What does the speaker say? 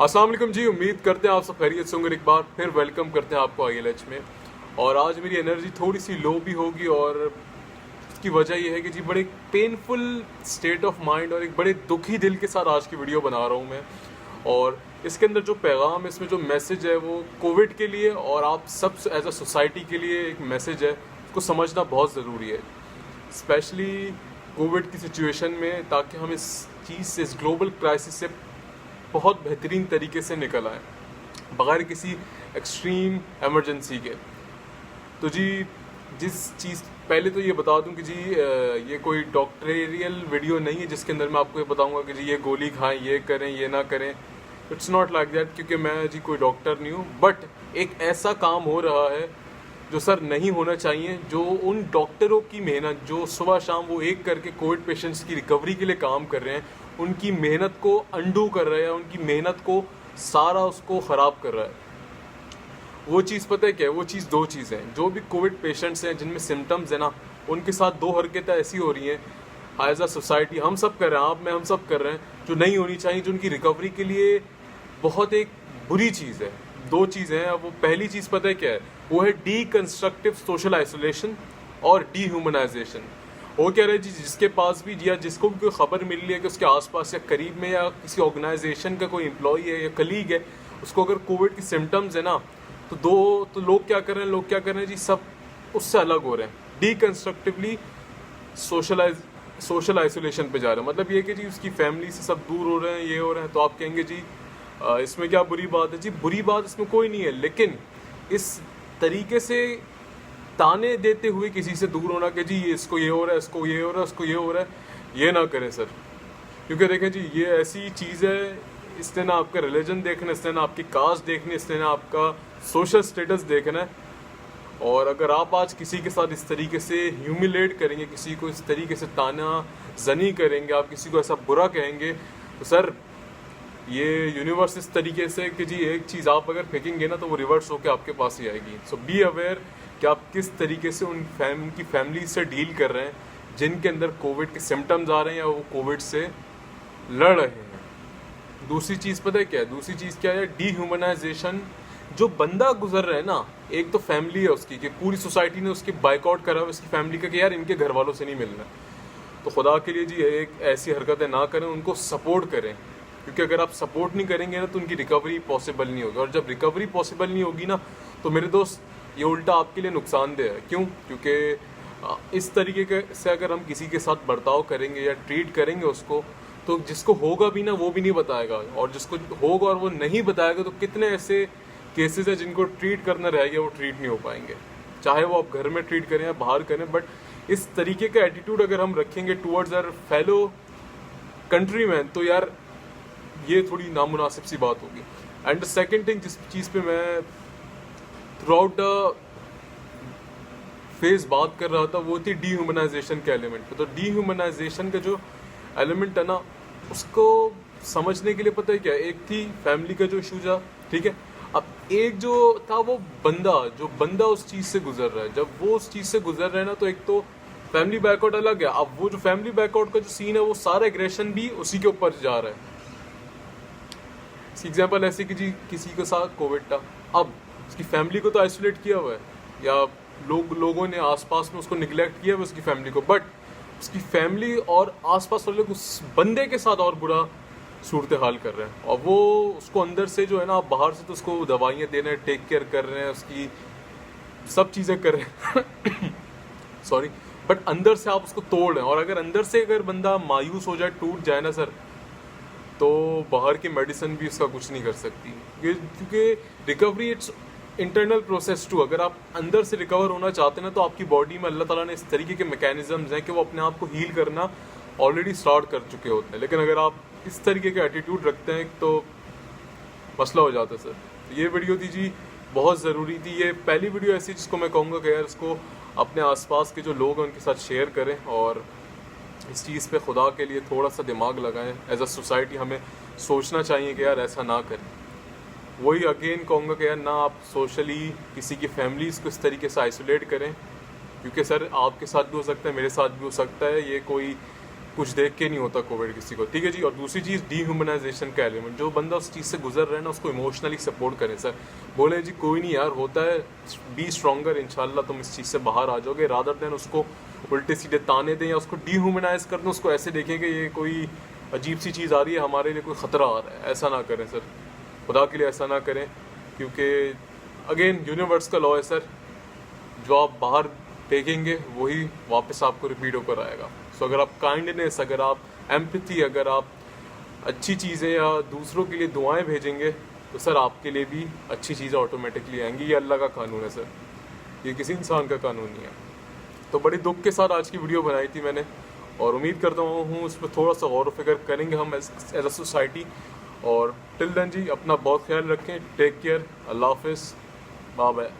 अस्सलाम वालेकुम जी। उम्मीद करते हैं आप सब खैरियत से होंगे। एक बार फिर वेलकम करते हैं आपको ILH में। और आज मेरी एनर्जी थोड़ी सी लो भी होगी और उसकी वजह यह है कि जी बड़े पेनफुल स्टेट ऑफ माइंड और एक बड़े दुखी दिल के साथ आज की वीडियो बना रहा हूँ मैं। और इसके अंदर जो पैगाम, इसमें जो मैसेज है वो कोविड के लिए और आप सब एज अ सोसाइटी के लिए एक मैसेज है, उसको समझना बहुत ज़रूरी है, स्पेशली कोविड की सिचुएशन में, ताकि हम इस चीज़ से, इस ग्लोबल क्राइसिस से बहुत बेहतरीन तरीके से निकल आए बगैर किसी एक्सट्रीम एमरजेंसी के। तो जी जिस चीज़, पहले तो ये बता दूं कि जी ये कोई डॉक्टरियल वीडियो नहीं है जिसके अंदर मैं आपको ये बताऊंगा कि जी ये गोली खाएं, ये करें, ये ना करें। इट्स नॉट लाइक दैट, क्योंकि मैं जी कोई डॉक्टर नहीं हूँ। बट एक ऐसा काम हो रहा है जो सर नहीं होना चाहिए, जो उन डॉक्टरों की मेहनत, जो सुबह शाम वो एक करके कोविड पेशेंट्स की रिकवरी के लिए काम कर रहे हैं, उनकी मेहनत को अंडू कर रहा है, उनकी मेहनत को सारा उसको ख़राब कर रहा है। वो चीज़ पता है क्या है? वो चीज़ दो चीज़ें हैं। जो भी कोविड पेशेंट्स हैं जिनमें सिम्टम्स है ना, उनके साथ दो हरकतें ऐसी हो रही हैं एज अ सोसाइटी, हम सब कर रहे हैं, आप में हम सब कर रहे हैं, जो नहीं होनी चाहिए, जो उनकी रिकवरी के लिए बहुत एक बुरी चीज़ है। दो चीज़ें हैं। वो पहली चीज़ पता है क्या है? वो है डीकंस्ट्रक्टिव सोशल आइसोलेशन और डीह्यूमनाइजेशन। वो कह रहे हैं जी जिसके पास भी, या जिसको भी कोई खबर मिल रही है कि उसके आसपास या करीब में या किसी ऑर्गेनाइजेशन का कोई एम्प्लॉय है या कलीग है, उसको अगर कोविड की सिम्टम्स है ना, तो लोग क्या कर रहे हैं जी, सब उससे अलग हो रहे हैं, डीकंस्ट्रक्टिवली सोशल आइसोलेशन पे जा रहे हैं। मतलब ये कि जी उसकी फैमिली से सब दूर हो रहे हैं, ये हो रहे हैं। तो आप कहेंगे जी इसमें क्या बुरी बात है? जी बुरी बात इसमें कोई नहीं है, लेकिन इस तरीके से ताने देते हुए किसी से दूर होना कि जी इसको ये हो रहा है, इसको ये हो रहा है, उसको ये हो रहा है, ये ना करें सर। क्योंकि देखें जी ये ऐसी चीज़ है, इसने ना आपका रिलीजन देखना, इसने ना आपकी कास्ट देखनी, इसने ना आपका सोशल स्टेटस देखना है। और अगर आप आज किसी के साथ इस तरीके से ह्यूमिलेट करेंगे, किसी को इस तरीके से ताना जनी करेंगे, आप किसी को ऐसा बुरा कहेंगे, तो सर ये यूनिवर्स इस तरीके से कि जी एक चीज़ आप अगर फेंकेंगे ना तो वो रिवर्स होकर आपके पास ही आएगी। सो बी अवेयर कि आप किस तरीके से उनकी फैमिली से डील कर रहे हैं जिनके अंदर कोविड के सिम्टम्स आ रहे हैं या वो कोविड से लड़ रहे हैं। दूसरी चीज़ पता है क्या है? दूसरी चीज़ क्या है? डीह्यूमनाइजेशन। जो बंदा गुजर रहा है ना, एक तो फैमिली है उसकी, कि पूरी सोसाइटी ने उसकी बाइकआउट करा हुआ उसकी फैमिली का कि यार इनके घर वालों से नहीं मिलना। तो खुदा के लिए जी एक ऐसी हरकतें ना करें, उनको सपोर्ट करें, क्योंकि अगर आप सपोर्ट नहीं करेंगे ना तो उनकी रिकवरी पॉसिबल नहीं होगी। और जब रिकवरी पॉसिबल नहीं होगी ना, तो मेरे दोस्त ये उल्टा आपके लिए नुकसानदेह है। क्यों? क्योंकि इस तरीके से अगर हम किसी के साथ बर्ताव करेंगे या ट्रीट करेंगे उसको, तो जिसको होगा भी ना वो भी नहीं बताएगा, और जिसको होगा और वो नहीं बताएगा, तो कितने ऐसे केसेस हैं जिनको ट्रीट करना रह गया, वो ट्रीट नहीं हो पाएंगे, चाहे वो आप घर में ट्रीट करें या बाहर करें। बट इस तरीके का एटीट्यूड अगर हम रखेंगे टूवर्ड्स आवर फेलो कंट्रीमैन, तो यार ये थोड़ी नामुनासिब सी बात होगी। एंड द सेकेंड थिंग जिस चीज़ पे मैं थ्रू आउट द फेज बात कर रहा था, वो थी डीह्यूमनाइजेशन के एलिमेंट पे। तो डीह्यूमनाइजेशन का जो एलिमेंट है ना, उसको समझने के लिए पता है क्या, एक थी फैमिली का जो इशू था, ठीक है। अब एक जो था वो बंदा उस चीज़ से गुजर रहा है। जब वो उस चीज़ से गुजर रहा है ना, तो एक तो फैमिली बैकआउट अलग है। अब वो जो फैमिली बैकआउट का जो सीन है, वो सारा एग्रेशन भी उसी के ऊपर जा रहा है। एग्जाम्पल ऐसे कि जी किसी के साथ कोविड था, अब उसकी फैमिली को तो आइसोलेट किया हुआ है, या लोगों ने आसपास में उसको निगलेक्ट किया हुआ उसकी फैमिली को, बट उसकी फैमिली और आसपास वाले लोग उस बंदे के साथ और बुरा सूरत हाल कर रहे हैं। और वो उसको अंदर से जो है ना, आप बाहर से तो उसको दवाइयाँ दे रहे हैं, टेक केयर कर रहे हैं, उसकी सब चीज़ें कर रहे हैं सॉरी, बट अंदर से आप उसको तोड़ रहे हैं। और अगर अंदर से बंदा मायूस हो जाए, टूट जाए ना सर, तो बाहर की मेडिसिन भी उसका कुछ नहीं कर सकती, क्योंकि recovery it's internal process too. अगर आप अंदर से रिकवर होना चाहते हैं ना, तो आपकी बॉडी में अल्लाह ताला ने इस तरीके के मैकेनिज्म्स हैं कि वो अपने आप को हील करना ऑलरेडी स्टार्ट कर चुके होते हैं। लेकिन अगर आप इस तरीके का एटीट्यूड रखते हैं तो मसला हो जाता है सर। तो ये वीडियो थी जी, बहुत ज़रूरी थी। ये पहली वीडियो ऐसी जिसको मैं कहूँगा कि यार इसको अपने आसपास के जो लोग हैं उनके साथ शेयर करें, और इस चीज़ पे खुदा के लिए थोड़ा सा दिमाग लगाएं। एज अ सोसाइटी हमें सोचना चाहिए कि यार ऐसा ना करें। वही अगेन कहूँगा कि यार ना आप सोशली किसी की फैमिलीज़ को इस तरीके से आइसोलेट करें, क्योंकि सर आपके साथ भी हो सकता है, मेरे साथ भी हो सकता है। ये कोई कुछ देख के नहीं होता कोविड किसी को, ठीक है जी। और दूसरी चीज़ डीह्यूमनाइजेशन का एलिमेंट, जो बंदा उस चीज़ से गुजर रहा है ना उसको इमोशनली सपोर्ट करें सर, बोले जी कोई नहीं यार होता है, बी स्ट्रॉन्गर, इंशाल्लाह तुम इस चीज़ से बाहर आ जाओगे, रादर देन उसको उल्टे सीधे ताने दें या उसको डीह्यूमनाइज कर दें, उसको ऐसे देखें कि ये कोई अजीब सी चीज़ आ रही है, हमारे लिए कोई ख़तरा आ रहा है। ऐसा ना करें सर, खुदा के लिए ऐसा ना करें, क्योंकि अगेन यूनिवर्स का लॉ है सर, जो आप बाहर फेंकेंगे वही वापस आपको रिपीट होकर आएगा। सो अगर आप काइंडनेस, अगर आप एम्पैथी, अगर आप अच्छी चीज़ें या दूसरों के लिए दुआएं भेजेंगे तो सर आपके लिए भी अच्छी चीज़ें ऑटोमेटिकली आएंगी। ये अल्लाह का कानून है सर, ये किसी इंसान का कानून नहीं है। तो बड़ी दुख के साथ आज की वीडियो बनाई थी मैंने, और उम्मीद करता हूँ उस पर थोड़ा सा गौर फिक्र करेंगे हम एज अ सोसाइटी। और टिल देन जी अपना बहुत ख्याल रखें, टेक केयर, अल्लाह हाफिज़, बाय बाय।